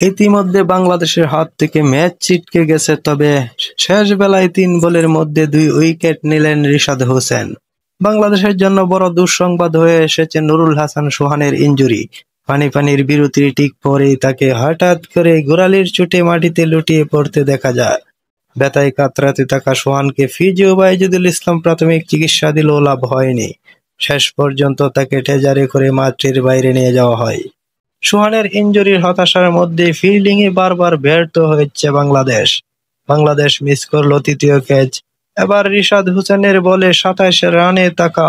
ইতিমধ্যে বাংলাদেশের হাত থেকে ম্যাচ ছিটকে গেছে, তবে শেষ বেলায় ৩ বলের মধ্যে ২ উইকেট নিলেন রিশাদ হোসেন। বাংলাদেশের জন্য বড় দুঃসংবাদ হয়ে এসেছে নুরুল হাসান সোহানের ইনজুরি। পানির বিরতির ঠিক পরেই তাকে হঠাৎ করে গোড়ালির চোটে মাটিতে লুটিয়ে পড়তে দেখা যায়। ব্যথায় কাতরাতে থাকা সোহানকে ফিজিও ওবায়দুল ইসলাম প্রাথমিক চিকিৎসা দিলেও লাভ হয়নি। শেষ পর্যন্ত তাকে ট্রেজারে করে মাঠের বাইরে নিয়ে যাওয়া হয়। সোহানের ইনজুরির হতাশার মধ্যে ফিল্ডিংয়ে বারবার ব্যর্থ হচ্ছে বাংলাদেশ মিস করল তৃতীয় ক্যাচ। এবার রিশাদ হোসেনের বলে ২৭ রানে থাকা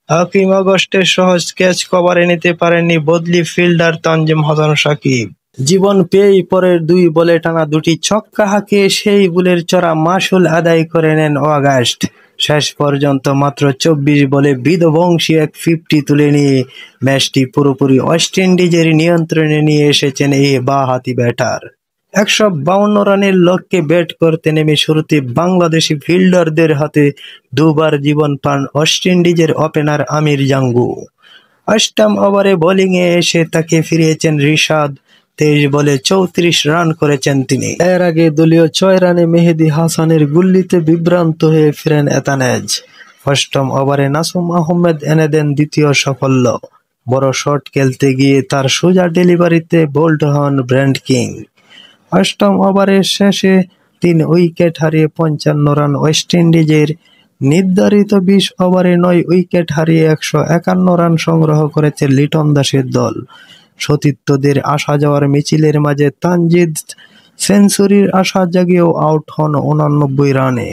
হাকিম আগস্টের সহজ ক্যাচ কভারে নিতে পারেননি বদলি ফিল্ডার তানজিম হাসান সাকিব। জীবন পেয়েই পরের ২ বলে টানা ২টি ছক্কা হাঁকিয়ে সেই বুলের চড়া মাশুল আদায় করে নেন অগাস্ট। শেষ পর্যন্ত মাত্র ২৪ বলে বিধ্বংসী এক 50 তুলে নিয়ে ম্যাচটি পুরোপুরি ওয়েস্ট ইন্ডিজের নিয়ন্ত্রণে নিয়ে এসেছেন এই বাঁহাতি ব্যাটার। ১৫২ রানের লক্ষ্যে ব্যাট করতে নেমে শুরুতে বাংলাদেশি ফিল্ডারদের হাতে দুবার জীবন পান ওয়েস্ট ইন্ডিজের ওপেনার আমির জাঙ্গু। ৮ম ওভারে বোলিংয়ে এসে তাকে ফিরিয়েছেন রিশাদ। ২৩ বলে ৩৪ রান করেছেন তিনি। এর আগে দলীয় ৬ রানে মেহেদী হাসানের গুল্লিতে বিভ্রান্ত হয়ে ফিরেন এতানেজ। ৮ম ওভারে নাসুম আহমেদ এনে দেন দ্বিতীয় সাফল্য। বড় শট খেলতে গিয়ে তার সোজা ডেলিভারিতে বোল্ড হন ব্র্যান্ড কিং। ৮ম ওভারের শেষে ৩ উইকেট হারিয়ে ৫৫ রান ওয়েস্ট ইন্ডিজের। নির্ধারিত ২০ ওভারে ৯ উইকেট হারিয়ে ১৫১ রান সংগ্রহ করেছে লিটন দাসের দল। সতীর্থদের আসা যাওয়ার মিছিলের মাঝে তানজিদ সেঞ্চুরির আশা জাগিয়েও আউট হন ৮৯ রানে।